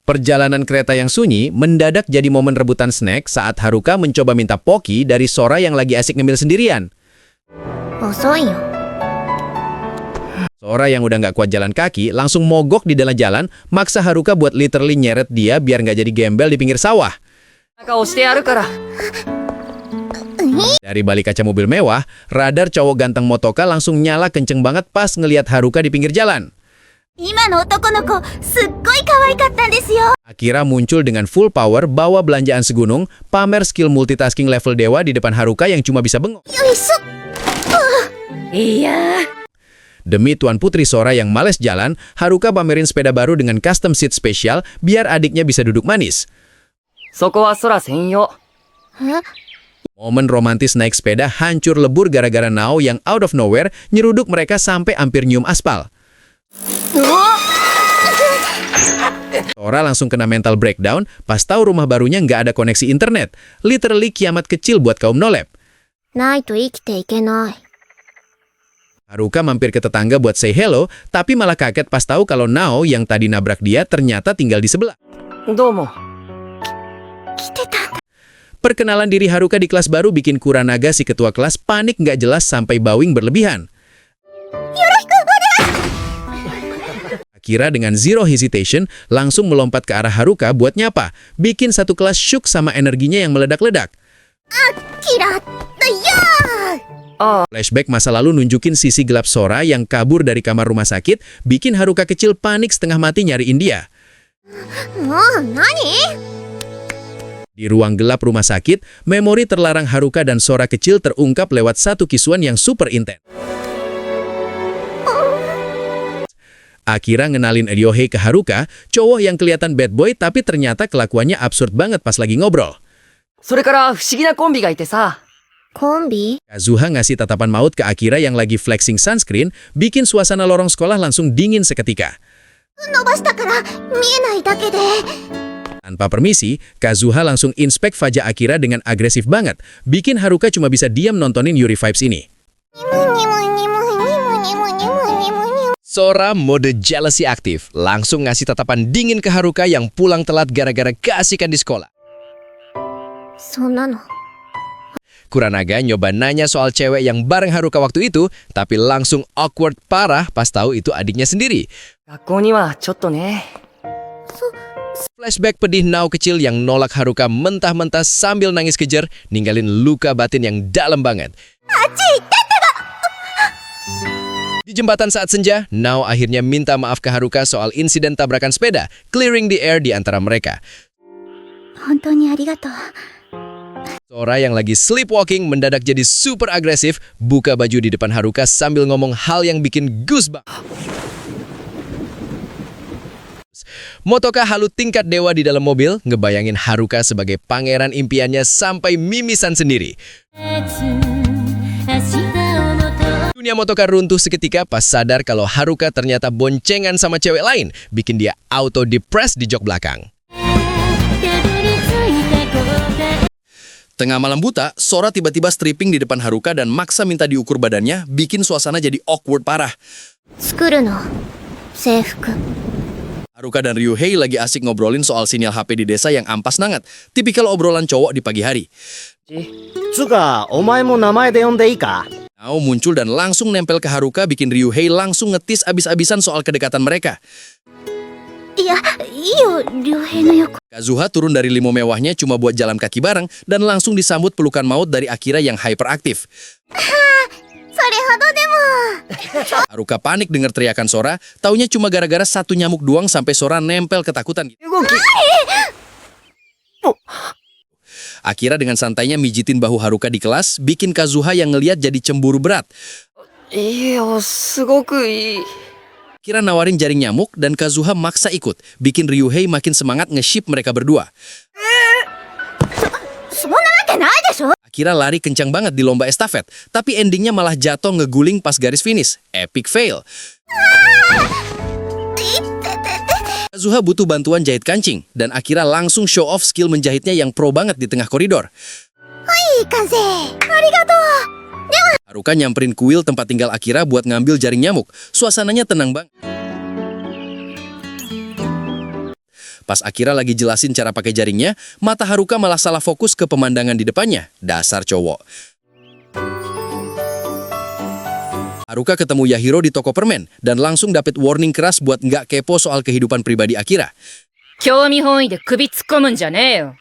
Perjalanan kereta yang sunyi mendadak jadi momen rebutan snack saat Haruka mencoba minta Poki dari Sora yang lagi asik ngemil sendirian. 遅いよ。 Sora yang udah nggak kuat jalan kaki langsung mogok di dalam jalan, maksa Haruka buat literally nyeret dia biar nggak jadi gembel di pinggir sawah. 中押してやるから。 Dari balik kaca mobil mewah, radar cowok ganteng Motoka langsung nyala kenceng banget pas ngelihat Haruka di pinggir jalan. 今の男の子、すっごい可愛かったんですよ。 Akira muncul dengan full power bawa belanjaan segunung, pamer skill multitasking level dewa di depan Haruka yang cuma bisa bengong. よいしょ。 iya. Demi Tuan Putri Sora yang males jalan, Haruka pamerin sepeda baru dengan custom seat spesial biar adiknya bisa duduk manis. そこは空専用。 え Momen romantis naik sepeda hancur lebur gara-gara Nao yang out of nowhere nyeruduk mereka sampai hampir nyium aspal. Sora langsung kena mental breakdown pas tahu rumah barunya nggak ada koneksi internet. Literally kiamat kecil buat kaum nolep. ないと生きていけない。 Haruka mampir ke tetangga buat say hello, tapi malah kaget pas tahu kalau Nao yang tadi nabrak dia ternyata tinggal di sebelah. どうも。来てたんだ。 Perkenalan diri Haruka di kelas baru bikin Kuranaga si ketua kelas panik nggak jelas sampai bawing berlebihan. Akira dengan zero hesitation langsung melompat ke arah Haruka buat nyapa, bikin satu kelas syuk sama energinya yang meledak-ledak. キラッとよー。 Flashback masa lalu nunjukin sisi gelap Sora yang kabur dari kamar rumah sakit, bikin Haruka kecil panik setengah mati nyariin dia. もう何？ Di ruang gelap rumah sakit, memori terlarang Haruka dan Sora kecil terungkap lewat satu kisuan yang super intens. Akira ngenalin Ryohei ke Haruka, cowok yang kelihatan bad boy tapi ternyata kelakuannya absurd banget pas lagi ngobrol. それから不思議なコンビがいてさ。コンビ？ Kazuha ngasih tatapan maut ke Akira yang lagi flexing sunscreen, bikin suasana lorong sekolah langsung dingin seketika. 伸ばしたから見えないだけで。 Tanpa permisi, Kazuha langsung inspek wajah Akira dengan agresif banget, bikin Haruka cuma bisa diam nontonin Yuri Vibes ini. ニムニムニムニムニムニムニムニム。 Sora mode jealousy aktif, langsung ngasih tatapan dingin ke Haruka yang pulang telat gara-gara keasikan di sekolah. そんなの。 Kuranaga nyoba nanya soal cewek yang bareng Haruka waktu itu, tapi langsung awkward parah pas tahu itu adiknya sendiri. 学校にはちょっとね。 Flashback pedih Nao kecil yang nolak Haruka mentah-mentah sambil nangis kejer, ninggalin luka batin yang dalam banget. Di jembatan saat senja, Nao akhirnya minta maaf ke Haruka soal insiden tabrakan sepeda, clearing the air di antara mereka. 本当にありがとう。 Sora yang lagi sleepwalking mendadak jadi super agresif, buka baju di depan Haruka sambil ngomong hal yang bikin goosebumps. Motoka halu tingkat dewa di dalam mobil, ngebayangin Haruka sebagai pangeran impiannya sampai mimisan sendiri. Dunia Motoka runtuh seketika pas sadar kalau Haruka ternyata boncengan sama cewek lain, bikin dia auto-depressed di jok belakang. Tengah malam buta, Sora tiba-tiba stripping di depan Haruka dan maksa minta diukur badannya, bikin suasana jadi awkward parah. 作るの。制服。 Haruka dan Ryohei lagi asik ngobrolin soal sinyal HP di desa yang ampas nangat, tipikal obrolan cowok di pagi hari. つか、お前も名前で呼んでいいか? Nao muncul dan langsung nempel ke Haruka, bikin Ryohei langsung ngetis abis-abisan soal kedekatan mereka. いや、いいよ、良平の横。 Kazuha turun dari limo mewahnya cuma buat jalan kaki bareng dan langsung disambut pelukan maut dari Akira yang hyperaktif. それほどでも。 Haruka panik dengar teriakan Sora, taunya cuma gara-gara satu nyamuk doang sampai Sora nempel ketakutan. 動き。 Akira dengan santainya mijitin bahu Haruka di kelas, bikin Kazuha yang ngeliat jadi cemburu berat. いいよ、すごくいい。 Akira nawarin jaring nyamuk dan Kazuha maksa ikut, bikin Ryohei makin semangat nge-ship mereka berdua. そんなわけないでしょ。 Akira lari kencang banget di lomba estafet, tapi endingnya malah jatuh ngeguling pas garis finish. Epic fail. Kazuha butuh bantuan jahit kancing, dan Akira langsung show off skill menjahitnya yang pro banget di tengah koridor. いい風。ありがとう。 Haruka nyamperin kuil tempat tinggal Akira buat ngambil jaring nyamuk. Suasananya tenang banget. Pas Akira lagi jelasin cara pakai jaringnya, mata Haruka malah salah fokus ke pemandangan di depannya. Dasar cowok. Haruka ketemu Yahiro di toko permen dan langsung dapet warning keras buat nggak kepo soal kehidupan pribadi Akira. 興味本位で首突っ込むんじゃねえよ。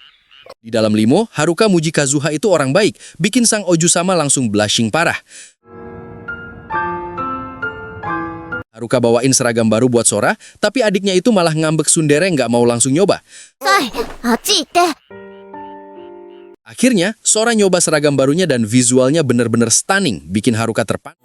Di dalam limo, Haruka muji Kazuha itu orang baik, bikin sang Oju-sama langsung blushing parah. Haruka bawain seragam baru buat Sora, tapi adiknya itu malah ngambek sundere nggak mau langsung nyoba. さい、あっち行って Akhirnya, Sora nyoba seragam barunya dan visualnya bener-bener stunning, bikin Haruka terpana.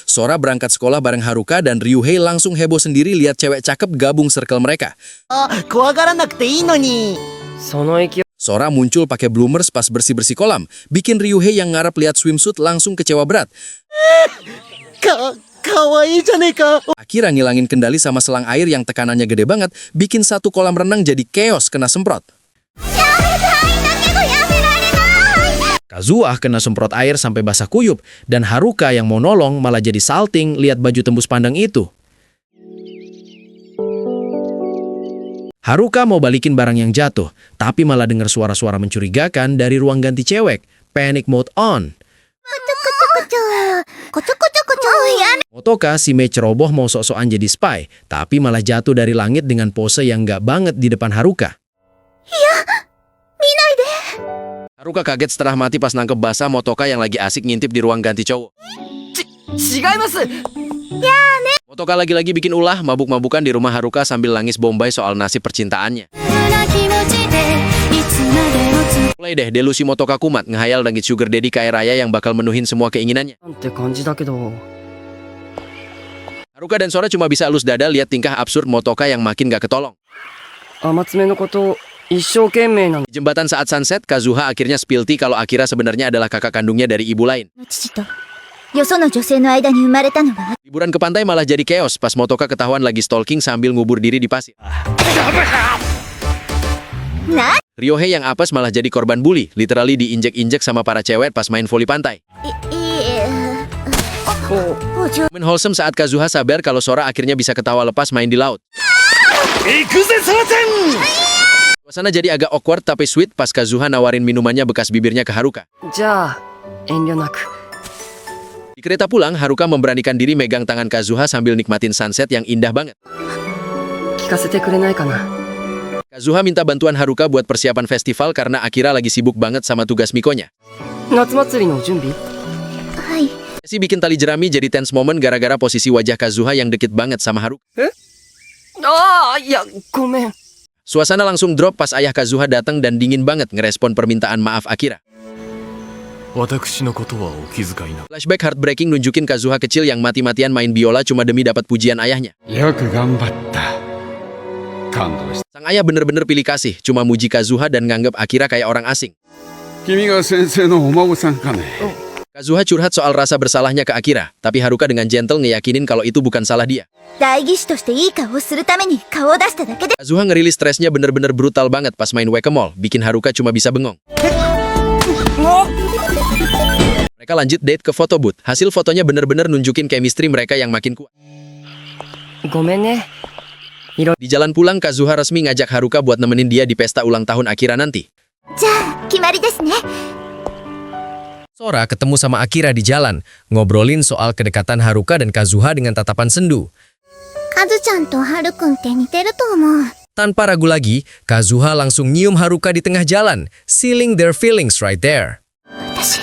Sora berangkat sekolah bareng Haruka dan Ryuhei langsung heboh sendiri lihat cewek cakep gabung circle mereka. あ、怖がらなくていいのに。その勢い。 Sora muncul pakai bloomers pas bersih-bersih kolam, bikin Ryuhei yang ngarep lihat swimsuit langsung kecewa berat. かわいいじゃねえか。 Akira ngilangin kendali sama selang air yang tekanannya gede banget, bikin satu kolam renang jadi chaos kena semprot. Kazuha kena semprot air sampai basah kuyup, dan Haruka yang mau nolong malah jadi salting lihat baju tembus pandang itu. Haruka mau balikin barang yang jatuh, tapi malah dengar suara-suara mencurigakan dari ruang ganti cewek. Panic mode on. こちょこちょこちょやめ Motoka si Mei ceroboh mau sok-sokan jadi spy, tapi malah jatuh dari langit dengan pose yang nggak banget di depan Haruka. Haruka kaget setelah mati pas nangkep basah Motoka yang lagi asik ngintip di ruang ganti cowok. 違います。 Motoka lagi-lagi bikin ulah, mabuk-mabukan di rumah Haruka sambil nangis bombay soal nasib percintaannya. な気持ちでいつまでもつ Mulai deh delusi Motoka kumat, ngehayal nangis sugar daddy kaya raya yang bakal menuhin semua keinginannya. なんて感じだけど。 Haruka dan Sora cuma bisa elus dada lihat tingkah absurd Motoka yang makin gak ketolong. 天爪のこと一生懸命なん。 Di jembatan saat sunset, Kazuha akhirnya spill tea kalau Akira sebenarnya adalah kakak kandungnya dari ibu lain. の父とよその女性の間に生まれたのが Liburan ke pantai malah jadi chaos pas Motoka ketahuan lagi stalking sambil ngubur diri di pasir. な Ryohei yang apes malah jadi korban bully, literally diinjek-injek sama para cewek pas main voli pantai. お嬢 Momen wholesome saat Kazuha sabar kalau Sora akhirnya bisa ketawa lepas main di laut. 行くぜ、サラちゃん。 Suasana jadi agak awkward tapi sweet pas Kazuha nawarin minumannya bekas bibirnya ke Haruka. じゃあ遠慮なく。 Di kereta pulang, Haruka memberanikan diri megang tangan Kazuha sambil nikmatin sunset yang indah banget. 聞かせてくれないかな。 Kazuha minta bantuan Haruka buat persiapan festival karena Akira lagi sibuk banget sama tugas Mikonya. 夏祭りの準備。はい Si bikin tali jerami jadi tense moment gara-gara posisi wajah Kazuha yang deket banget sama Haruka. ああ、いや、ごめん。 Suasana langsung drop pas ayah Kazuha datang dan dingin banget ngerespon permintaan maaf Akira. 私のことはお気遣いな。 Flashback heartbreaking nunjukin Kazuha kecil yang mati-matian main biola cuma demi dapat pujian ayahnya. よく頑張った。感動した。 Sang ayah bener-bener pilih kasih, cuma muji Kazuha dan nganggep Akira kayak orang asing. 君が先生のお孫さんかね。 Kazuha curhat soal rasa bersalahnya ke Akira, tapi Haruka dengan gentle ngeyakinin kalau itu bukan salah dia. 代議士としていい顔をするために顔を出しただけで Kazuha ngerilis stresnya bener-bener brutal banget pas main whack-a-mole, bikin Haruka cuma bisa bengong. Mereka lanjut date ke photo booth. Hasil fotonya bener-bener nunjukin chemistry mereka yang makin kuat. ごめんね。 Di jalan pulang, Kazuha resmi ngajak Haruka buat nemenin dia di pesta ulang tahun Akira nanti. じゃあ決まりですね Sora ketemu sama Akira di jalan, ngobrolin soal kedekatan Haruka dan Kazuha dengan tatapan sendu. カズちゃんとハルくんって似てると思う Tanpa ragu lagi, Kazuha langsung nyium Haruka di tengah jalan, sealing their feelings right there. 私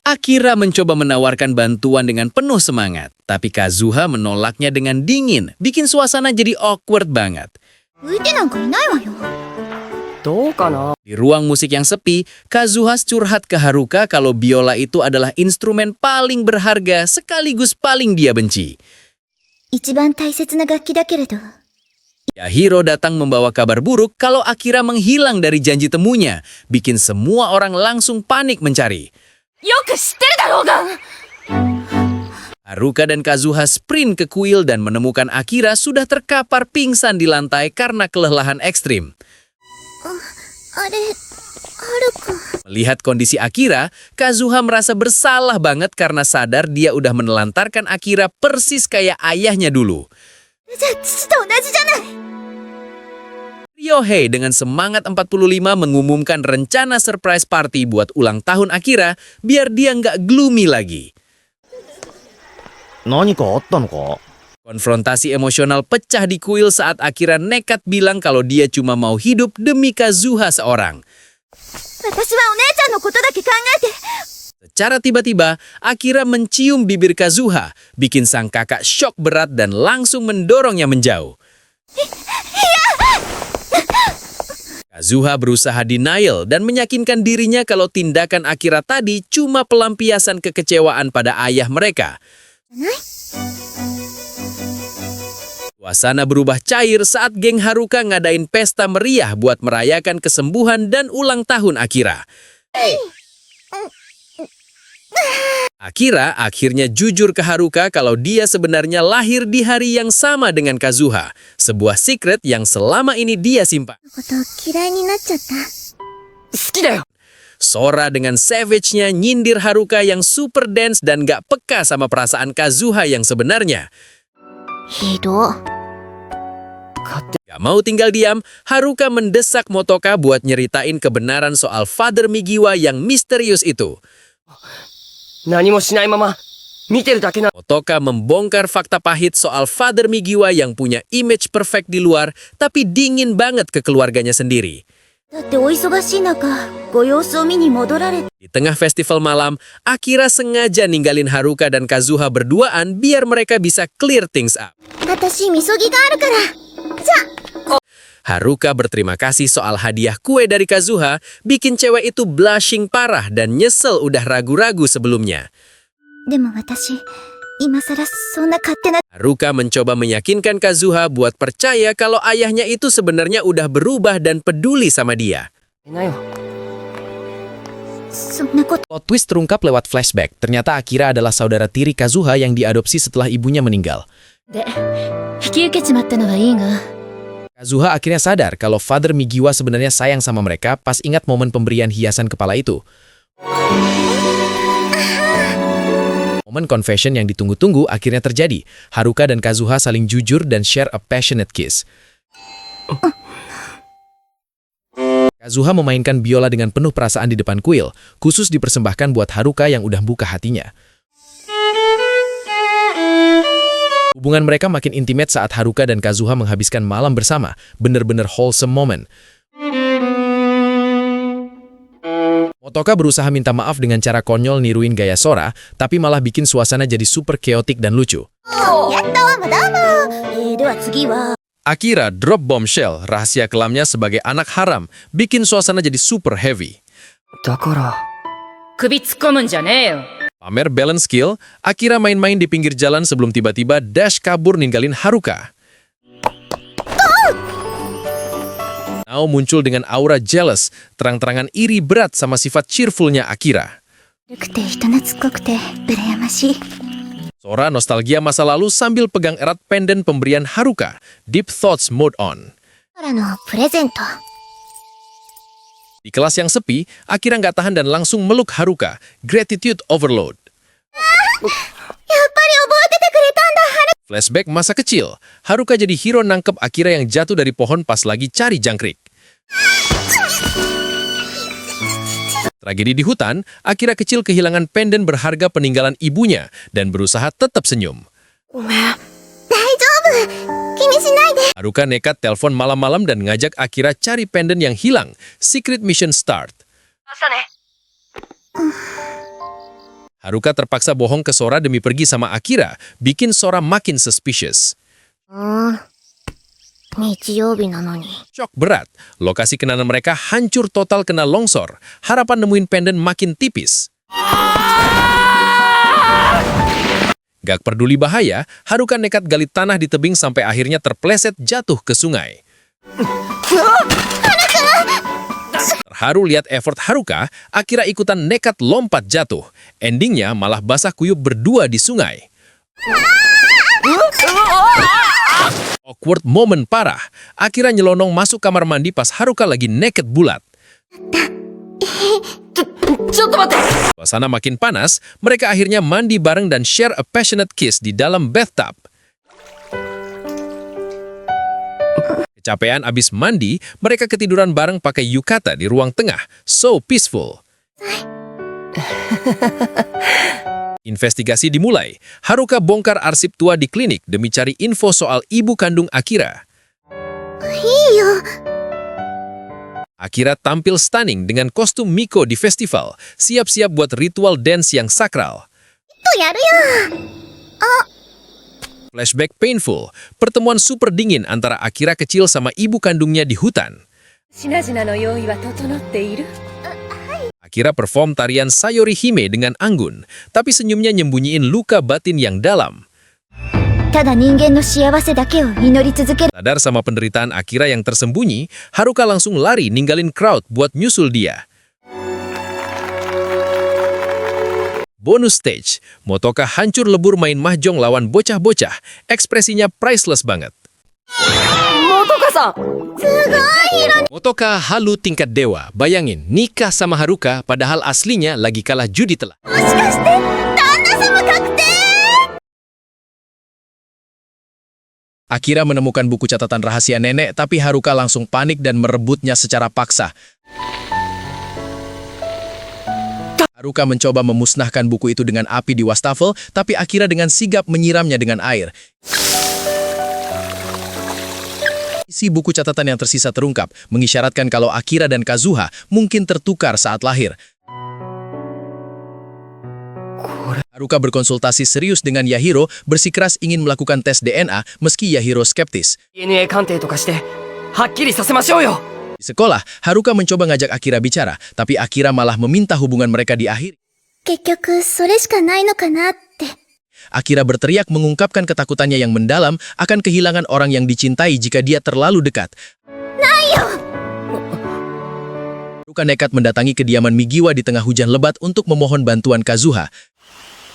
Akira mencoba menawarkan bantuan dengan penuh semangat, tapi Kazuha menolaknya dengan dingin, bikin suasana jadi awkward banget. 浮いてなんかいないわよどうかな。 Di ruang musik yang sepi, Kazuha curhat ke Haruka kalau biola itu adalah instrumen paling berharga sekaligus paling dia benci. 一番大切な楽器だけれど Yahiro datang membawa kabar buruk kalau Akira menghilang dari janji temunya, bikin semua orang langsung panik mencari. よく知ってるだろうが。 Haruka dan Kazuha sprint ke kuil dan menemukan Akira sudah terkapar pingsan di lantai karena kelelahan ekstrim. あれ Melihat kondisi Akira, Kazuha merasa bersalah banget karena sadar dia udah menelantarkan Akira persis kayak ayahnya dulu. じゃあ父と同じじゃない。 Ryohei dengan semangat 45 mengumumkan rencana surprise party buat ulang tahun Akira biar dia nggak gloomy lagi. 何かあったのか？ Konfrontasi emosional pecah di kuil saat Akira nekat bilang kalau dia cuma mau hidup demi Kazuha seorang. 私はお姉ちゃんのことだけ考えて。 Secara tiba-tiba, Akira mencium bibir Kazuha, bikin sang kakak syok berat dan langsung mendorongnya menjauh. Kazuha berusaha denial dan meyakinkan dirinya kalau tindakan Akira tadi cuma pelampiasan kekecewaan pada ayah mereka. Suasana berubah cair saat geng Haruka ngadain pesta meriah buat merayakan kesembuhan dan ulang tahun Akira. Akira akhirnya jujur ke Haruka kalau dia sebenarnya lahir di hari yang sama dengan Kazuha, sebuah secret yang selama ini dia simpan. こと嫌いになっちゃった。好きだよ。 Sora dengan savage-nya nyindir Haruka yang super dance dan gak peka sama perasaan Kazuha yang sebenarnya. ひど。 Gak mau tinggal diam, Haruka mendesak Motoka buat nyeritain kebenaran soal Father Migiwa yang misterius itu. 何もしないまま見てるだけな。 Motoka membongkar fakta pahit soal Father Migiwa yang punya image perfect di luar, tapi dingin banget ke keluarganya sendiri. だってお忙しい中、ご様子を見に戻られて。 Di tengah festival malam, Akira sengaja ninggalin Haruka dan Kazuha berduaan biar mereka bisa clear things up. 私、みそぎがあるから。じゃあ。 Haruka berterima kasih soal hadiah kue dari Kazuha, bikin cewek itu blushing parah dan nyesel udah ragu-ragu sebelumnya. でも私、今さらそんな勝手な。 Haruka mencoba meyakinkan Kazuha buat percaya kalau ayahnya itu sebenarnya udah berubah dan peduli sama dia. なよ。そんなこと。 Plot twist terungkap lewat flashback. Ternyata Akira adalah saudara tiri Kazuha yang diadopsi setelah ibunya meninggal. で、引き受けちまったのはいいが、 Kazuha akhirnya sadar kalau Father Migiwa sebenarnya sayang sama mereka pas ingat momen pemberian hiasan kepala itu. Momen confession yang ditunggu-tunggu akhirnya terjadi. Haruka dan Kazuha saling jujur dan share a passionate kiss. Kazuha memainkan biola dengan penuh perasaan di depan kuil, khusus dipersembahkan buat Haruka yang udah buka hatinya. Hubungan mereka makin intimate saat Haruka dan Kazuha menghabiskan malam bersama, bener-bener wholesome moment. Motoka berusaha minta maaf dengan cara konyol niruin gaya Sora, tapi malah bikin suasana jadi super chaotic dan lucu. やったわ、どうも。では次は。 Akira drop bombshell, rahasia kelamnya sebagai anak haram, bikin suasana jadi super heavy. だから。首突っ込むんじゃねえよ。 Pamer balance skill, Akira main-main di pinggir jalan sebelum tiba-tiba dash kabur ninggalin Haruka. Now muncul dengan aura jealous, terang-terangan iri berat sama sifat cheerfulnya Akira. 古くて人懐っこくて羨ましい。 Sora nostalgia masa lalu sambil pegang erat pendant pemberian Haruka. Deep thoughts mode on. からのプレゼント。 Di kelas yang sepi, Akira nggak tahan dan langsung meluk Haruka. Gratitude overload. やっぱり覚えててくれたんだ、ハル。 Flashback masa kecil. Haruka jadi hero nangkep Akira yang jatuh dari pohon pas lagi cari jangkrik. Tragedi di hutan, Akira kecil kehilangan pendant berharga peninggalan ibunya dan berusaha tetap senyum. ごめん。大丈夫。気にしないで。 Haruka nekat telepon malam-malam dan ngajak Akira cari pendant yang hilang. Secret mission start. 朝ね。 Haruka terpaksa bohong ke Sora demi pergi sama Akira, bikin Sora makin suspicious. 日曜日なのに。 Shock berat, lokasi kenangan mereka hancur total kena longsor. Harapan nemuin pendant makin tipis. Gak peduli bahaya, Haruka nekat gali tanah di tebing sampai akhirnya terpleset jatuh ke sungai. Terharu lihat effort Haruka, Akira ikutan nekat lompat jatuh. Endingnya malah basah kuyup berdua di sungai. Awkward moment parah. Akira nyelonong masuk kamar mandi pas Haruka lagi naked bulat. ちょっと待って。 Suasana makin panas, mereka akhirnya mandi bareng dan share a passionate kiss di dalam bathtub. Kecapean abis mandi, mereka ketiduran bareng pakai yukata di ruang tengah. So peaceful. Investigasi dimulai. Haruka bongkar arsip tua di klinik demi cari info soal ibu kandung Akira. いいよ。 Akira tampil stunning dengan kostum Miko di festival, siap-siap buat ritual dance yang sakral. とやるよ。 Flashback painful, pertemuan super dingin antara Akira kecil sama ibu kandungnya di hutan. 品々の用意は整っている Akira perform tarian Sayori Hime dengan anggun, tapi senyumnya nyembunyiin luka batin yang dalam. ただ人間の幸せだけを祈り続ける。 Sadar sama penderitaan Akira yang tersembunyi, Haruka langsung lari ninggalin crowd buat nyusul dia. Bonus stage, Motoka hancur lebur main mahjong lawan bocah-bocah, ekspresinya priceless banget. 元カさん。 Motoka halu tingkat dewa, bayangin nikah sama Haruka padahal aslinya lagi kalah judi telah. もしかして旦那様確定。 Akira menemukan buku catatan rahasia nenek, tapi Haruka langsung panik dan merebutnya secara paksa. Haruka mencoba memusnahkan buku itu dengan api di wastafel, tapi Akira dengan sigap menyiramnya dengan air. Isi buku catatan yang tersisa terungkap, mengisyaratkan kalau Akira dan Kazuha mungkin tertukar saat lahir. Haruka berkonsultasi serius dengan Yahiro, bersikeras ingin melakukan tes DNA meski Yahiro skeptis. DNA 鑑定とかして、はっきりさせましょうよ。 Di sekolah, Haruka mencoba ngajak Akira bicara, tapi Akira malah meminta hubungan mereka diakhiri. 結局それしかないのかなって。 Akira berteriak mengungkapkan ketakutannya yang mendalam akan kehilangan orang yang dicintai jika dia terlalu dekat. Haruka nekat mendatangi kediaman Migiwa di tengah hujan lebat untuk memohon bantuan Kazuha.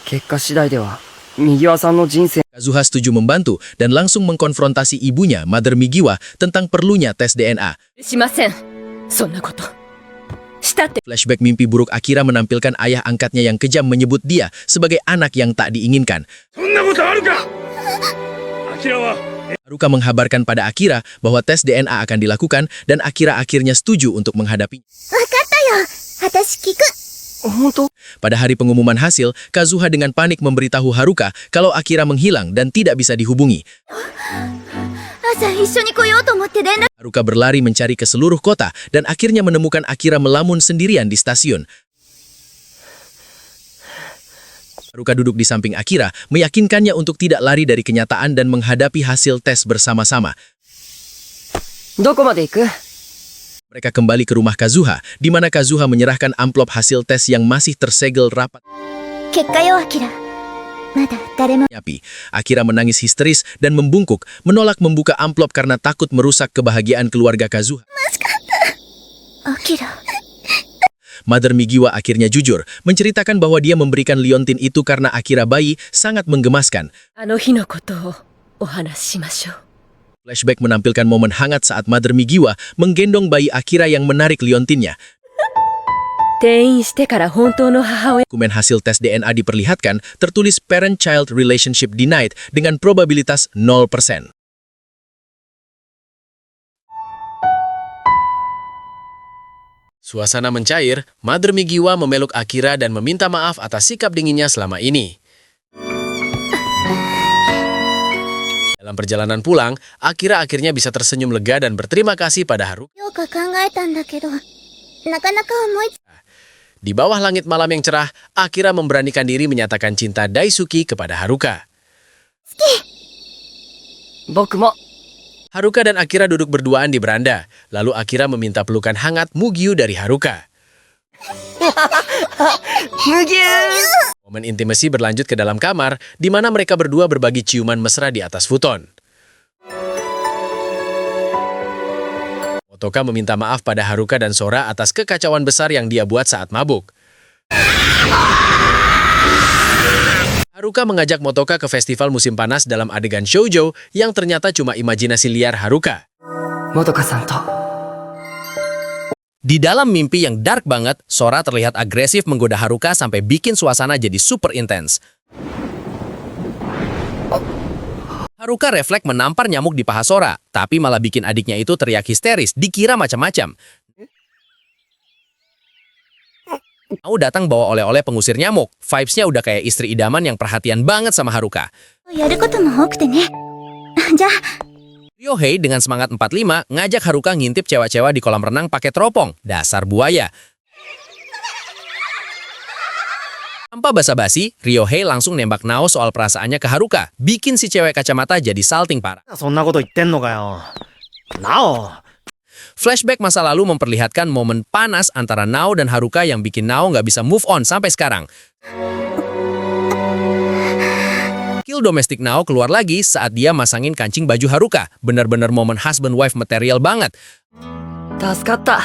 結果次第では、右輪さんの人生。 Kazuha setuju membantu dan langsung mengkonfrontasi ibunya, Mother Migiwa, tentang perlunya tes DNA. しませんそんなことしたって Flashback mimpi buruk Akira menampilkan ayah angkatnya yang kejam menyebut dia sebagai anak yang tak diinginkan. Haruka menghabarkan pada Akira bahwa tes DNA akan dilakukan dan Akira akhirnya setuju untuk menghadapi. わかったよ。私聞く。 本当？ Pada hari pengumuman hasil, Kazuha dengan panik memberitahu Haruka kalau Akira menghilang dan tidak bisa dihubungi. 朝一緒に来ようと思って連絡。 Haruka berlari mencari ke seluruh kota dan akhirnya menemukan Akira melamun sendirian di stasiun. Haruka duduk di samping Akira, meyakinkannya untuk tidak lari dari kenyataan dan menghadapi hasil tes bersama-sama. どこまで行く？ Mereka kembali ke rumah Kazuha, di mana Kazuha menyerahkan amplop hasil tes yang masih tersegel rapat. 結果よ、アキラ。まだ誰も。 Nyapi. Akira menangis histeris dan membungkuk, menolak membuka amplop karena takut merusak kebahagiaan keluarga Kazuha. アキラ。 Mother Migiwa akhirnya jujur, menceritakan bahwa dia memberikan liontin itu karena Akira bayi sangat menggemaskan. あの日のことをお話ししましょう Flashback menampilkan momen hangat saat Mother Migiwa menggendong bayi Akira yang menarik liontinnya. 転院してから本当の母親 Dokumen hasil tes DNA diperlihatkan, tertulis parent-child relationship denied dengan probabilitas 0%. Suasana mencair, Mother Migiwa memeluk Akira dan meminta maaf atas sikap dinginnya selama ini. Dalam perjalanan pulang, Akira akhirnya bisa tersenyum lega dan berterima kasih pada Haruka. よく考えたんだけど、なかなか思いつ。 Di bawah langit malam yang cerah, Akira memberanikan diri menyatakan cinta Daisuki kepada Haruka. 僕も。 Haruka dan Akira duduk berduaan di beranda. Lalu Akira meminta pelukan hangat Mugyu dari Haruka. むぎゅー。 Momen intimasi berlanjut ke dalam kamar, di mana mereka berdua berbagi ciuman mesra di atas futon. Motoka meminta maaf pada Haruka dan Sora atas kekacauan besar yang dia buat saat mabuk. Haruka mengajak Motoka ke festival musim panas dalam adegan shoujo yang ternyata cuma imajinasi liar Haruka. 元カさんと Di dalam mimpi yang dark banget, Sora terlihat agresif menggoda Haruka sampai bikin suasana jadi super intens. Haruka refleks menampar nyamuk di paha Sora, tapi malah bikin adiknya itu teriak histeris, dikira macam-macam. Nao datang bawa oleh-oleh pengusir nyamuk. Vibes-nya udah kayak istri idaman yang perhatian banget sama Haruka. やることも多くてね。じゃあ、 Ryohei dengan semangat 45 ngajak Haruka ngintip cewek-cewek di kolam renang pakai teropong. Dasar buaya. Tanpa basa-basi, Ryohei langsung nembak Nao soal perasaannya ke Haruka, bikin si cewek kacamata jadi salting parah. そんなこと言ってんのかよ。なお Flashback masa lalu memperlihatkan momen panas antara Nao dan Haruka yang bikin Nao nggak bisa move on sampai sekarang. Skill domestik Nao keluar lagi saat dia masangin kancing baju Haruka. Benar-benar momen husband-wife material banget. 助かった。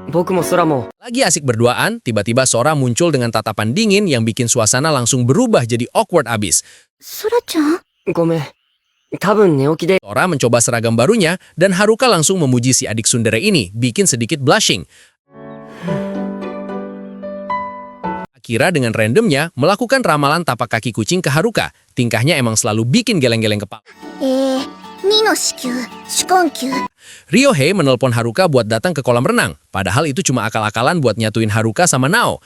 僕も空も。 Lagi asik berduaan, tiba-tiba Sora muncul dengan tatapan dingin yang bikin suasana langsung berubah jadi awkward abis. ソラちゃんごめん。多分寝起きで。 Sora mencoba seragam barunya dan Haruka langsung memuji si adik tsundere ini, bikin sedikit blushing. Akira dengan randomnya melakukan ramalan tapak kaki kucing ke Haruka. Tingkahnya emang selalu bikin geleng-geleng kepala. 2の子宮、主根球。 Ryohei menelpon Haruka buat datang ke kolam renang. Padahal itu cuma akal-akalan buat nyatuin Haruka sama Nao.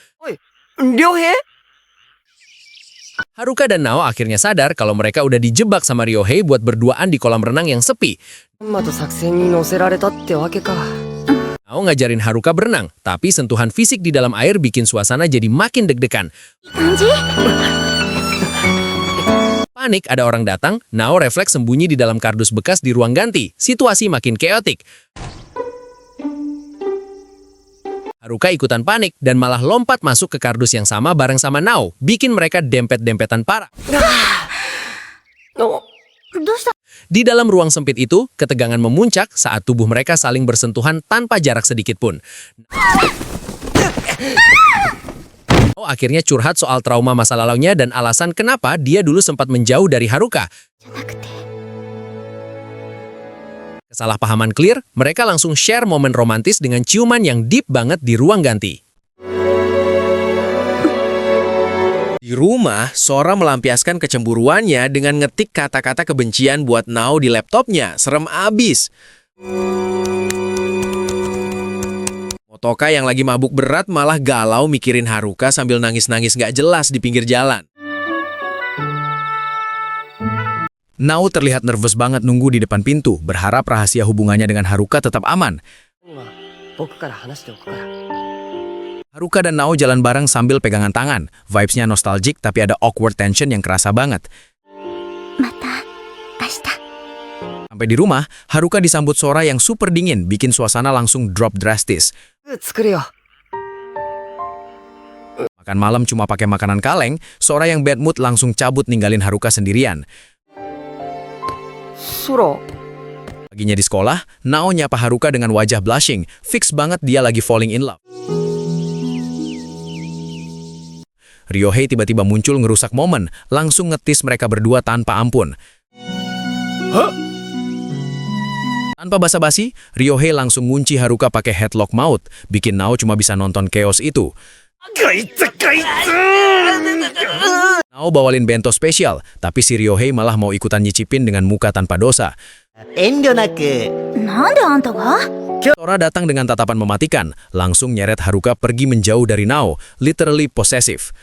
良平 Haruka dan Nao akhirnya sadar kalau mereka udah dijebak sama Ryohei buat berduaan di kolam renang yang sepi. まんまと作戦に乗せられたってわけか。 Nao ngajarin Haruka berenang, tapi sentuhan fisik di dalam air bikin suasana jadi makin deg-degan. 感じ Panik ada orang datang, Nao refleks sembunyi di dalam kardus bekas di ruang ganti. Situasi makin keotik. Haruka ikutan panik dan malah lompat masuk ke kardus yang sama bareng sama Nao, bikin mereka dempet-dempetan parah. お どうした Di dalam ruang sempit itu, ketegangan memuncak saat tubuh mereka saling bersentuhan tanpa jarak sedikit pun. Nao akhirnya curhat soal trauma masa lalunya dan alasan kenapa dia dulu sempat menjauh dari Haruka. じゃなくて Kesalahpahaman clear, mereka langsung share momen romantis dengan ciuman yang deep banget di ruang ganti. Di rumah, Sora melampiaskan kecemburuannya dengan ngetik kata-kata kebencian buat Nao di laptopnya. Serem abis. Motoka yang lagi mabuk berat malah galau mikirin Haruka sambil nangis-nangis gak jelas di pinggir jalan. Nao terlihat nervous banget nunggu di depan pintu, berharap rahasia hubungannya dengan Haruka tetap aman. 僕から話しておくから。 Haruka dan Nao jalan bareng sambil pegangan tangan. Vibes-nya nostalgic tapi ada awkward tension yang kerasa banget. また明日 Sampai di rumah, Haruka disambut Sora yang super dingin, bikin suasana langsung drop drastis. 作るよ。 Makan malam cuma pakai makanan kaleng, Sora yang bad mood langsung cabut ninggalin Haruka sendirian. 空。 Paginya di sekolah, Nao nyapa Haruka dengan wajah blushing. Fix banget dia lagi falling in love. Ryohei tiba-tiba muncul ngerusak momen, langsung ngetis mereka berdua tanpa ampun. Tanpa basa-basi, Ryohei langsung ngunci Haruka pakai headlock maut, bikin Nao cuma bisa nonton chaos itu. Nao bawalin bento spesial, tapi si Ryohei malah mau ikutan nyicipin dengan muka tanpa dosa. 遠慮なく。なんであんたが Sora datang dengan tatapan mematikan, langsung nyeret Haruka pergi menjauh dari Nao, literally possessive.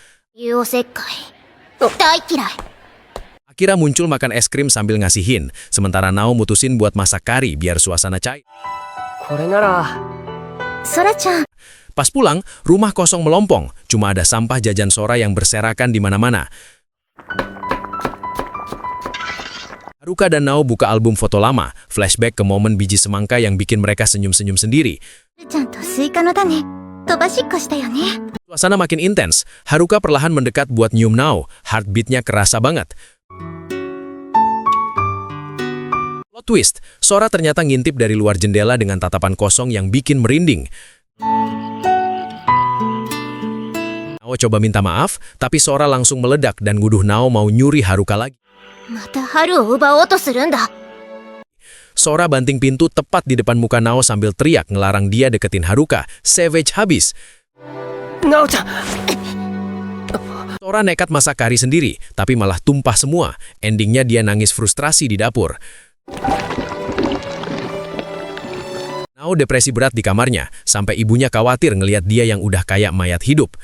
おせっかい大嫌い Akira muncul makan es krim sambil ngasihin, sementara Nao mutusin buat masak kari biar suasana cair. これなら。ソラちゃん Pas pulang, rumah kosong melompong, cuma ada sampah jajan Sora yang berserakan di mana-mana. Haruka dan Nao buka album foto lama, flashback ke momen biji semangka yang bikin mereka senyum-senyum sendiri. ちゃんとスイカの種飛ばしっこしたよね Suasana makin intens, Haruka perlahan mendekat buat nyium Nao, heartbeatnya kerasa banget. Plot twist, Sora ternyata ngintip dari luar jendela dengan tatapan kosong yang bikin merinding. Nao coba minta maaf, tapi Sora langsung meledak dan nuduh Nao mau nyuri Haruka lagi. また春を奪おうとするんだ Sora banting pintu tepat di depan muka Nao sambil teriak ngelarang dia deketin Haruka. Savage habis. ナオちゃん Sora nekat masak kari sendiri, tapi malah tumpah semua. Endingnya dia nangis frustrasi di dapur. Nao depresi berat di kamarnya, sampai ibunya khawatir ngelihat dia yang udah kayak mayat hidup.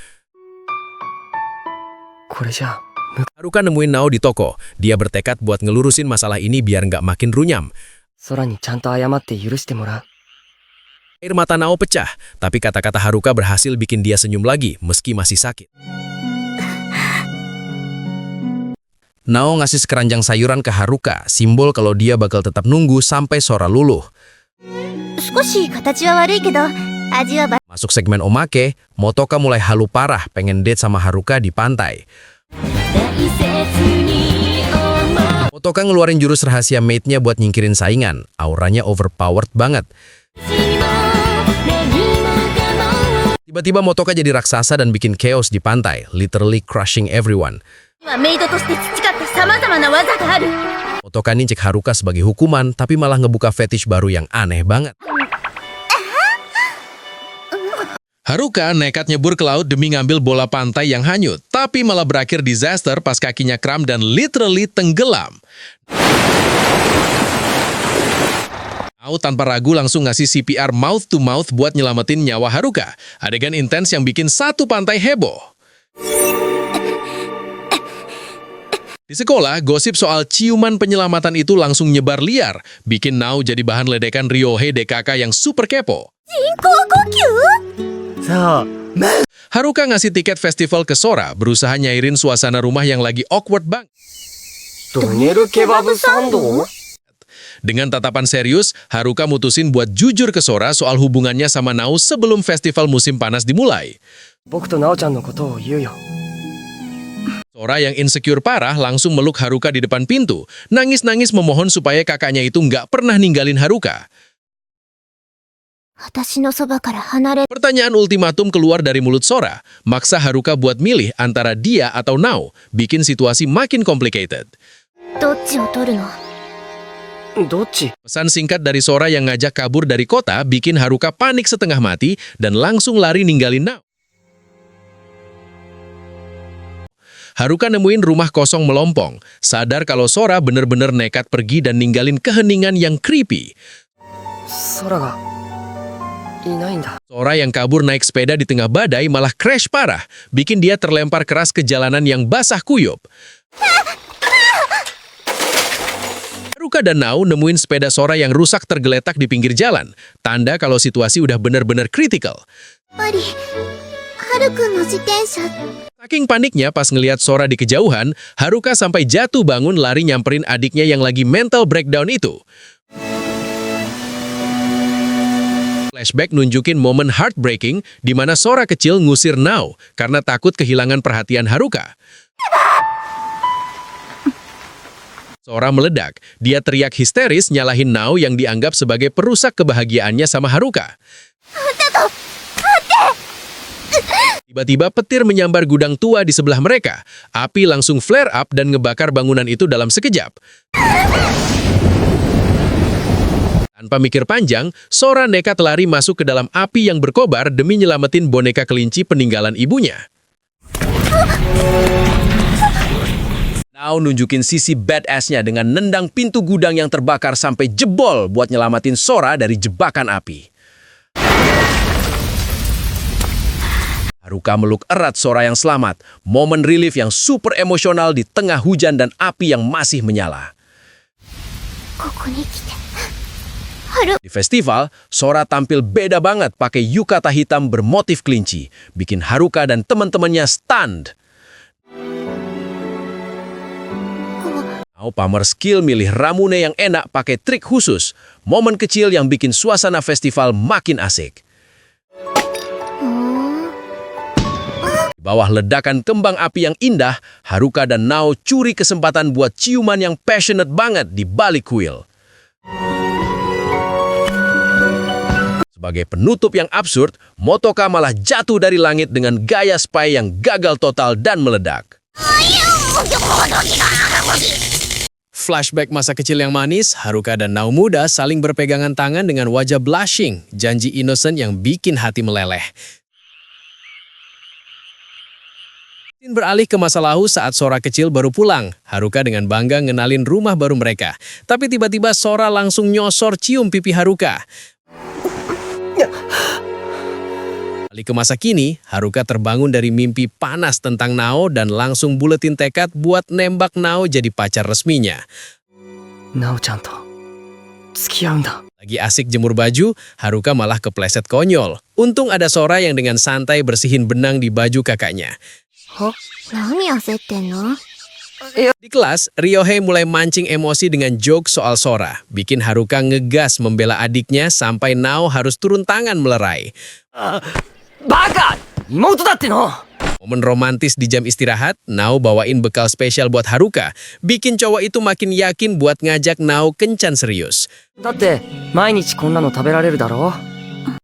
これじゃ Haruka nemuin Nao di toko. Dia bertekad buat ngelurusin masalah ini biar nggak makin runyam. 空にちゃんと謝って許してもらう Air mata Nao pecah, tapi kata-kata Haruka berhasil bikin dia senyum lagi meski masih sakit. Nao ngasih sekeranjang sayuran ke Haruka, simbol kalau dia bakal tetap nunggu sampai Sora luluh. 少し形は悪いけど味は Masuk segmen omake, Motoka mulai halu parah pengen date sama Haruka di pantai. Motoka ngeluarin jurus rahasia mate-nya buat nyingkirin saingan. Auranya overpowered banget. Tiba-tiba Motoka jadi raksasa dan bikin chaos di pantai, literally crushing everyone. メイドとして培った様々な技がある Motoka nincek Haruka sebagai hukuman, tapi malah ngebuka fetish baru yang aneh banget. Haruka nekat nyebur ke laut demi ngambil bola pantai yang hanyut, tapi malah berakhir disaster pas kakinya kram dan literally tenggelam. Nao tanpa ragu langsung ngasih CPR mouth to mouth buat nyelamatin nyawa Haruka. Adegan intens yang bikin satu pantai heboh. Di sekolah, gosip soal ciuman penyelamatan itu langsung nyebar liar, bikin Nao jadi bahan ledekan Ryohei DKK yang super kepo. 人工呼吸 さあ、 Haruka ngasih tiket festival ke Sora, berusaha nyairin suasana rumah yang lagi awkward banget. ドネルケバブサンド Dengan tatapan serius, Haruka mutusin buat jujur ke Sora soal hubungannya sama Nao sebelum festival musim panas dimulai. 僕とナオちゃんのことを言うよ Sora yang insecure parah langsung meluk Haruka di depan pintu, nangis-nangis memohon supaya kakaknya itu nggak pernah ninggalin Haruka. 私のそばから離れ Pertanyaan ultimatum keluar dari mulut Sora, maksa Haruka buat milih antara dia atau Nao, bikin situasi makin complicated. どっちを取るの どっち Pesan singkat dari Sora yang ngajak kabur dari kota bikin Haruka panik setengah mati dan langsung lari ninggalin Nao. Haruka nemuin rumah kosong melompong, sadar kalau Sora bener-bener nekat pergi dan ninggalin keheningan yang creepy. 空がいないんだ Sora yang kabur naik sepeda di tengah badai malah crash parah, bikin dia terlempar keras ke jalanan yang basah kuyup. Haruka dan Nao nemuin sepeda Sora yang rusak tergeletak di pinggir jalan, tanda kalau situasi udah bener-bener kritikal. やっぱりハルくんの自転車 Saking paniknya pas ngelihat Sora di kejauhan, Haruka sampai jatuh bangun lari nyamperin adiknya yang lagi mental breakdown itu. Flashback nunjukin momen heartbreaking di mana Sora kecil ngusir Nao karena takut kehilangan perhatian Haruka. Sora meledak, dia teriak histeris nyalahin Nao yang dianggap sebagai perusak kebahagiaannya sama Haruka. Tiba-tiba petir menyambar gudang tua di sebelah mereka. Api langsung flare up dan ngebakar bangunan itu dalam sekejap. Tanpa mikir panjang, Sora nekat lari masuk ke dalam api yang berkobar demi nyelamatin boneka kelinci peninggalan ibunya. Nao nunjukin sisi badass-nya dengan nendang pintu gudang yang terbakar sampai jebol buat nyelamatin Sora dari jebakan api. Haruka meluk erat Sora yang selamat, momen relief yang super emosional di tengah hujan dan api yang masih menyala. ここに来て Di festival, Sora tampil beda banget pakai yukata hitam bermotif kelinci, bikin Haruka dan teman-temannya stunned. Nao pamer skill milih ramune yang enak pakai trik khusus, momen kecil yang bikin suasana festival makin asik. Di bawah ledakan kembang api yang indah, Haruka dan Nao curi kesempatan buat ciuman yang passionate banget di balik kuil. Sebagai penutup yang absurd, Motoka malah jatuh dari langit dengan gaya spy yang gagal total dan meledak. Flashback masa kecil yang manis, Haruka dan Nao muda saling berpegangan tangan dengan wajah blushing, janji innocent yang bikin hati meleleh. Beralih ke masa lalu saat Sora kecil baru pulang. Haruka dengan bangga ngenalin rumah baru mereka. Tapi tiba-tiba Sora langsung nyosor cium pipi Haruka. Balik ke masa kini, Haruka terbangun dari mimpi panas tentang Nao dan langsung buletin tekad buat nembak Nao jadi pacar resminya. ナオちゃんと付き合うんだ。 Lagi asik jemur baju, Haruka malah kepleset konyol. Untung ada Sora yang dengan santai bersihin benang di baju kakaknya. 何焦ってんの？ Di kelas, Ryohei mulai mancing emosi dengan joke soal Sora. Bikin Haruka ngegas membela adiknya sampai Nao harus turun tangan melerai. バカ！妹だっての！ Momen romantis di jam istirahat, Nao bawain bekal spesial buat Haruka. Bikin cowok itu makin yakin buat ngajak Nao kencan serius. だって毎日こんなの食べられるだろ？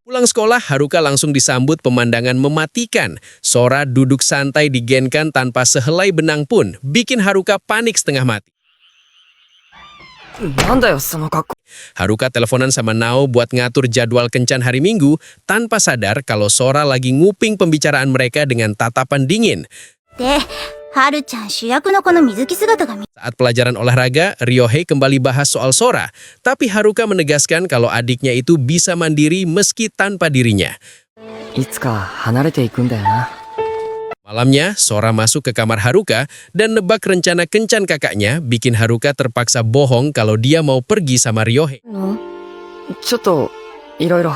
Pulang sekolah, Haruka langsung disambut pemandangan mematikan. Sora duduk santai di Genkan tanpa sehelai benang pun, bikin Haruka panik setengah mati. なんだよその格好。 Haruka teleponan sama Nao buat ngatur jadwal kencan hari Minggu, tanpa sadar kalau Sora lagi nguping pembicaraan mereka dengan tatapan dingin. で、はるちゃん主役のこの水着姿が見 Saat pelajaran olahraga, Ryohei kembali bahas soal Sora, tapi Haruka menegaskan kalau adiknya itu bisa mandiri meski tanpa dirinya. いつか離れていくんだよな。 Malamnya, Sora masuk ke kamar Haruka dan nebak rencana kencan kakaknya, bikin Haruka terpaksa bohong kalau dia mau pergi sama Ryohei. ちょっといろいろ。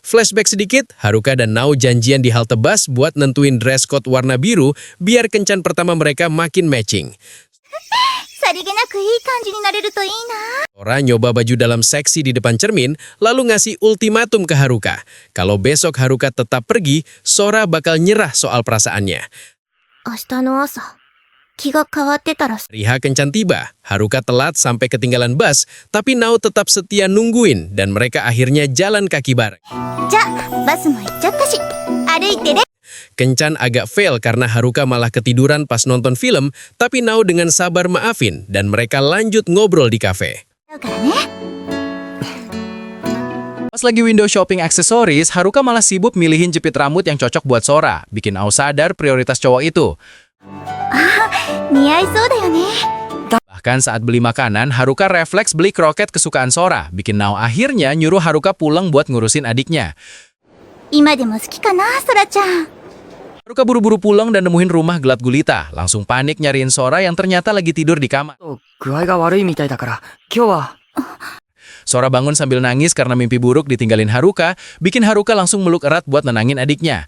Flashback sedikit, Haruka dan Nao janjian di halte bus buat nentuin dress code warna biru biar kencan pertama mereka makin matching. さりげなくいい感じになれるといいな。 Sora nyoba baju dalam seksi di depan cermin, lalu ngasih ultimatum ke Haruka. Kalau besok Haruka tetap pergi, Sora bakal nyerah soal perasaannya. 明日の朝、気が変わってたら、 Riha kencan tiba, Haruka telat sampai ketinggalan bus, tapi Nao tetap setia nungguin dan mereka akhirnya jalan kaki bareng. じゃあバスも行っちゃったし、歩いてね。 Kencan agak fail karena Haruka malah ketiduran pas nonton film, tapi Nao dengan sabar maafin dan mereka lanjut ngobrol di kafe. だからね。 Pas lagi window shopping aksesoris, Haruka malah sibuk milihin jepit rambut yang cocok buat Sora, bikin Nao sadar prioritas cowok itu. 似合いそうだよね。 Bahkan saat beli makanan, Haruka refleks beli kroket kesukaan Sora, bikin Nao akhirnya nyuruh Haruka pulang buat ngurusin adiknya. 今でも好きかな、ソラちゃん。 Haruka buru-buru pulang dan nemuin rumah gelap gulita, langsung panik nyariin Sora yang ternyata lagi tidur di kamar. 具合が悪いみたいだから今日は。 Sora bangun sambil nangis karena mimpi buruk ditinggalin Haruka, bikin Haruka langsung meluk erat buat nenangin adiknya.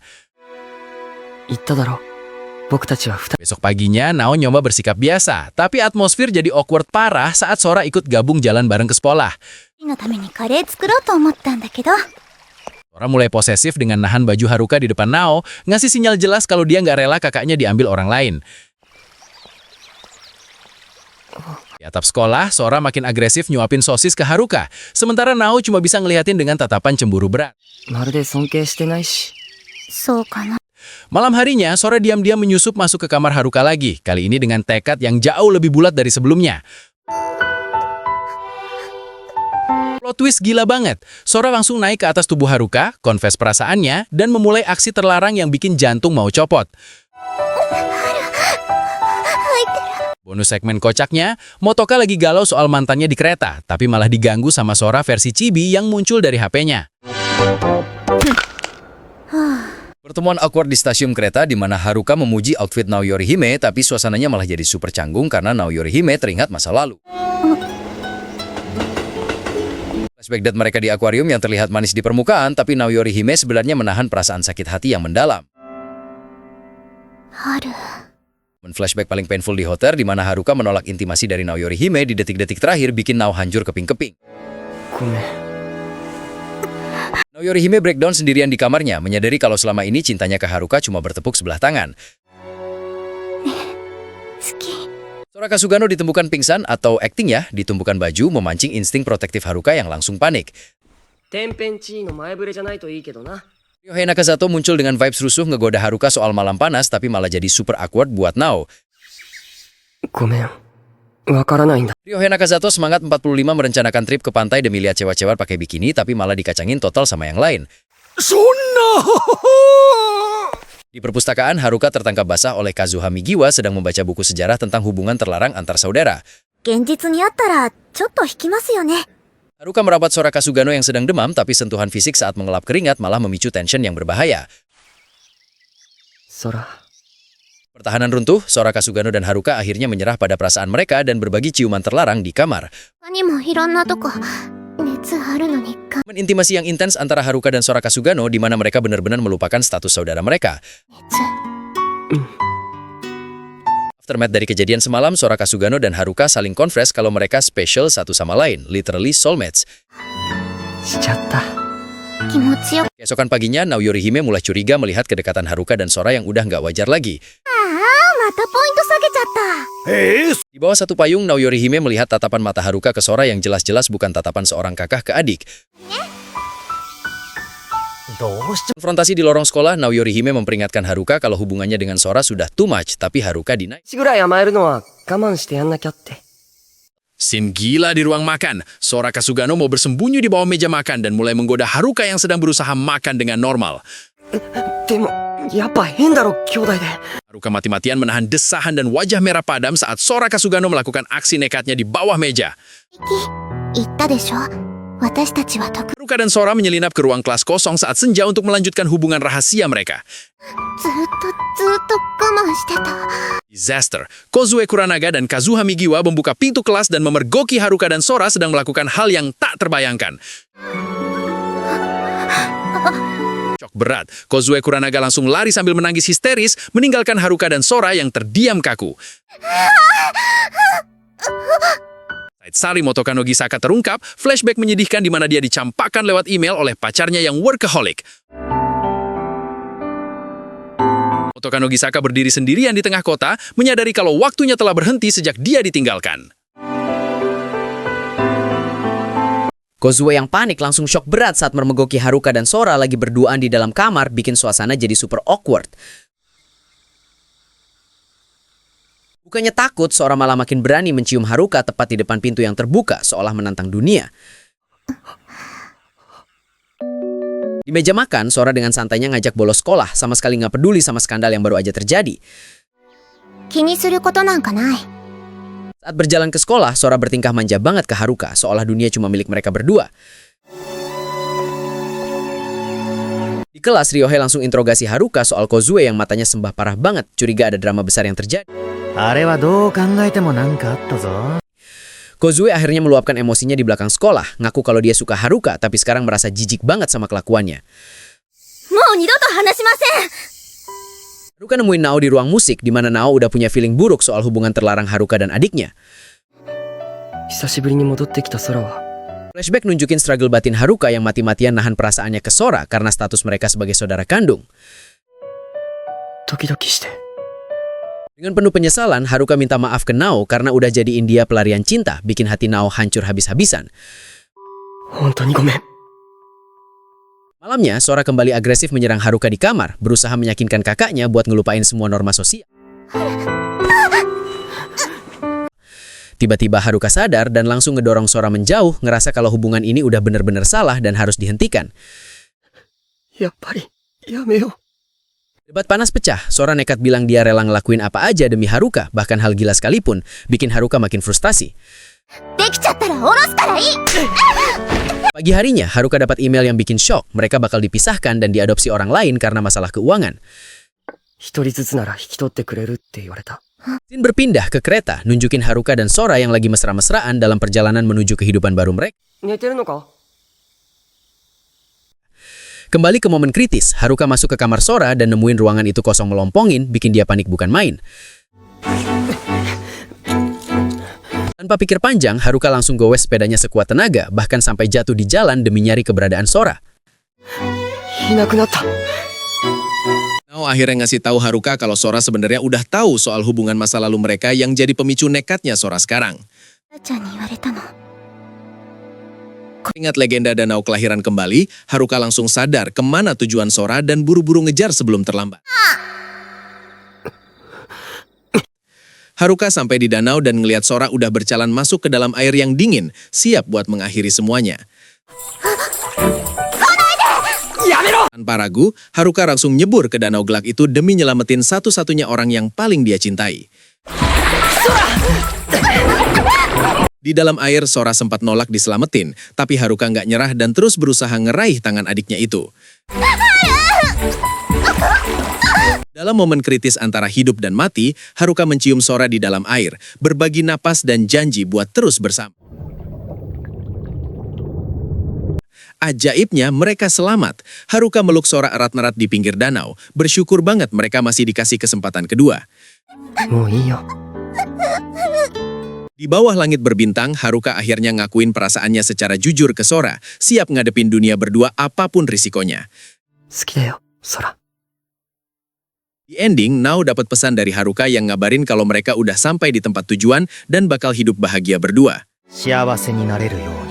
言っただろ。僕たちは二人。 Besok paginya, Nao nyoba bersikap biasa, tapi atmosfer jadi awkward parah saat Sora ikut gabung jalan bareng ke sekolah. のためにカレー作ろうと思ったんだけど。 Sora mulai posesif dengan nahan baju Haruka di depan Nao, ngasih sinyal jelas kalau dia nggak rela kakaknya diambil orang lain. Di atap sekolah, Sora makin agresif nyuapin sosis ke Haruka, sementara Nao cuma bisa ngeliatin dengan tatapan cemburu berat. まるで尊敬してないし。そうかな。 Malam harinya, Sora diam-diam menyusup masuk ke kamar Haruka lagi, kali ini dengan tekad yang jauh lebih bulat dari sebelumnya. Plot twist gila banget. Sora langsung naik ke atas tubuh Haruka, confess perasaannya, dan memulai aksi terlarang yang bikin jantung mau copot. Bonus segmen kocaknya, Motoka lagi galau soal mantannya di kereta, tapi malah diganggu sama Sora versi chibi yang muncul dari HP-nya. Pertemuan awkward di stasiun kereta di mana Haruka memuji outfit Naoyorihime, tapi suasananya malah jadi super canggung karena Naoyorihime teringat masa lalu. Flashback date mereka di akuarium yang terlihat manis di permukaan, tapi Naoyorihime sebenarnya menahan perasaan sakit hati yang mendalam. 春。 Flashback paling painful di hotel di mana Haruka menolak intimasi dari Naoyorihime di detik-detik terakhir bikin Nao hancur keping-keping. ごめん。 Naoyorihime breakdown sendirian di kamarnya, menyadari kalau selama ini cintanya ke Haruka cuma bertepuk sebelah tangan. 好き。 Sora Kasugano ditemukan pingsan atau acting ya, ditumpukan baju memancing insting protektif Haruka yang langsung panik. 天変地異の前触れじゃないといいけどな。 Ryohei Nakazato muncul dengan vibes rusuh ngegoda Haruka soal malam panas tapi malah jadi super awkward buat Nao. ごめん。わからないんだ。 Ryohei Nakazato semangat 45 merencanakan trip ke pantai demi lihat cewek-cewek pakai bikini, tapi malah dikacangin total sama yang lain. Di perpustakaan, Haruka tertangkap basah oleh Kazuha Migiwa sedang membaca buku sejarah tentang hubungan terlarang antar saudara. 現実にあったらちょっと引きますよね。 Haruka merapat Sora Kasugano yang sedang demam, tapi sentuhan fisik saat mengelap keringat malah memicu tension yang berbahaya. 空。 Pertahanan runtuh, Sora Kasugano dan Haruka akhirnya menyerah pada perasaan mereka dan berbagi ciuman terlarang di kamar. 他にもいろんなとこ熱あるのに Momen intimasi yang intens antara Haruka dan Sora Kasugano di mana mereka benar-benar melupakan status saudara mereka. 熱。 Aftermath dari kejadian semalam, Sora Kasugano dan Haruka saling confess kalau mereka special satu sama lain, literally soulmates. しちゃった。 気持ちよ。 Keesokan paginya, Naoyori Hime mulai curiga melihat kedekatan Haruka dan Sora yang udah nggak wajar lagi. またポイント下げちゃった。 Di bawah satu payung, Naoyori Hime melihat tatapan mata Haruka ke Sora yang jelas-jelas bukan tatapan seorang kakak ke adik. どうし Konfrontasi di lorong sekolah, Naoyori Hime memperingatkan Haruka kalau hubungannya dengan Sora sudah too much, tapi Haruka deny. しぐらい甘えるのは我慢してやんなきゃって。 Scene gila di ruang makan. Sora Kasugano mau bersembunyi di bawah meja makan dan mulai menggoda Haruka yang sedang berusaha makan dengan normal. でも、やっぱ変だろ、兄弟で。 Haruka mati-matian menahan desahan dan wajah merah padam saat Sora Kasugano melakukan aksi nekatnya di bawah meja. 言ったでしょ。私たちは特 Haruka dan Sora menyelinap ke ruang kelas kosong saat senja untuk melanjutkan hubungan rahasia mereka. ずっと我慢してた。 Disaster. Kozue Kuranaga dan Kazuha Migiwa membuka pintu kelas dan memergoki Haruka dan Sora sedang melakukan hal yang tak terbayangkan. Shock berat. Kozue Kuranaga langsung lari sambil menangis histeris, meninggalkan Haruka dan Sora yang terdiam kaku. Saat Sarimoto Kanogisaka terungkap, flashback menyedihkan di mana dia dicampakkan lewat email oleh pacarnya yang workaholic. Moto Kanogisaka berdiri sendirian di tengah kota, menyadari kalau waktunya telah berhenti sejak dia ditinggalkan. Kozue yang panik langsung shock berat saat mergoki Haruka dan Sora lagi berduaan di dalam kamar, bikin suasana jadi super awkward. Bukannya takut, Sora malah makin berani mencium Haruka tepat di depan pintu yang terbuka, seolah menantang dunia. Di meja makan, Sora dengan santainya ngajak bolos sekolah, sama sekali nggak peduli sama skandal yang baru aja terjadi. 気にすることなんかない。 Saat berjalan ke sekolah, Sora bertingkah manja banget ke Haruka, seolah dunia cuma milik mereka berdua. Di kelas, Ryohei langsung interogasi Haruka soal Kozue yang matanya sembah parah banget, curiga ada drama besar yang terjadi. あれはどう考えてもなんかあったぞ。 Kozue akhirnya meluapkan emosinya di belakang sekolah, ngaku kalau dia suka Haruka, tapi sekarang merasa jijik banget sama kelakuannya. もう二度と話しません。 Haruka nemuin Nao di ruang musik, di mana Nao udah punya feeling buruk soal hubungan terlarang Haruka dan adiknya. 久しぶりに戻ってきた空は。 Flashback nunjukin struggle batin Haruka yang mati-matian nahan perasaannya ke Sora karena status mereka sebagai saudara kandung. ドキドキして。 Dengan penuh penyesalan, Haruka minta maaf ke Nao karena udah jadiin dia pelarian cinta, bikin hati Nao hancur habis-habisan. 本当にごめん。 Malamnya, Sora kembali agresif menyerang Haruka di kamar, berusaha meyakinkan kakaknya buat ngelupain semua norma sosial. Tiba-tiba Haruka sadar dan langsung ngedorong Sora menjauh, ngerasa kalau hubungan ini udah bener-bener salah dan harus dihentikan. やっぱり、やめよう。 Debat panas pecah, Sora nekat bilang dia rela ngelakuin apa aja demi Haruka, bahkan hal gila sekalipun, bikin Haruka makin frustasi. できちゃったら下ろすからいい。 Pagi harinya, Haruka dapat email yang bikin shock. Mereka bakal dipisahkan dan diadopsi orang lain karena masalah keuangan. 一人ずつなら引き取ってくれるって言われた。 Scene berpindah ke kereta, nunjukin Haruka dan Sora yang lagi mesra-mesraan dalam perjalanan menuju kehidupan baru mereka. 寝てるのか？ Kembali ke momen kritis, Haruka masuk ke kamar Sora dan nemuin ruangan itu kosong melompongin, bikin dia panik bukan main. Tanpa pikir panjang, Haruka langsung gowes sepedanya sekuat tenaga, bahkan sampai jatuh di jalan demi nyari keberadaan Sora. いなくなった。 Nao akhirnya ngasih tahu Haruka kalau Sora sebenarnya udah tahu soal hubungan masa lalu mereka yang jadi pemicu nekatnya Sora sekarang. ちゃんに言われたの。 Ingat legenda danau kelahiran kembali, Haruka langsung sadar kemana tujuan Sora dan buru-buru ngejar sebelum terlambat. Haruka sampai di danau dan ngelihat Sora udah berjalan masuk ke dalam air yang dingin, siap buat mengakhiri semuanya. Tanpa ragu, Haruka langsung nyebur ke danau gelap itu demi nyelamatin satu-satunya orang yang paling dia cintai. Di dalam air, Sora sempat nolak diselamatin, tapi Haruka nggak nyerah dan terus berusaha ngeraih tangan adiknya itu. Dalam momen kritis antara hidup dan mati, Haruka mencium Sora di dalam air, berbagi napas dan janji buat terus bersama. Ajaibnya, mereka selamat. Haruka meluk Sora erat-erat di pinggir danau. Bersyukur banget mereka masih dikasih kesempatan kedua. もういいよ。 Di bawah langit berbintang, Haruka akhirnya ngakuin perasaannya secara jujur ke Sora, siap ngadepin dunia berdua apapun risikonya. 好きだよ、空。 Di ending, Nao dapat pesan dari Haruka yang ngabarin kalau mereka udah sampai di tempat tujuan dan bakal hidup bahagia berdua. 幸せになれるように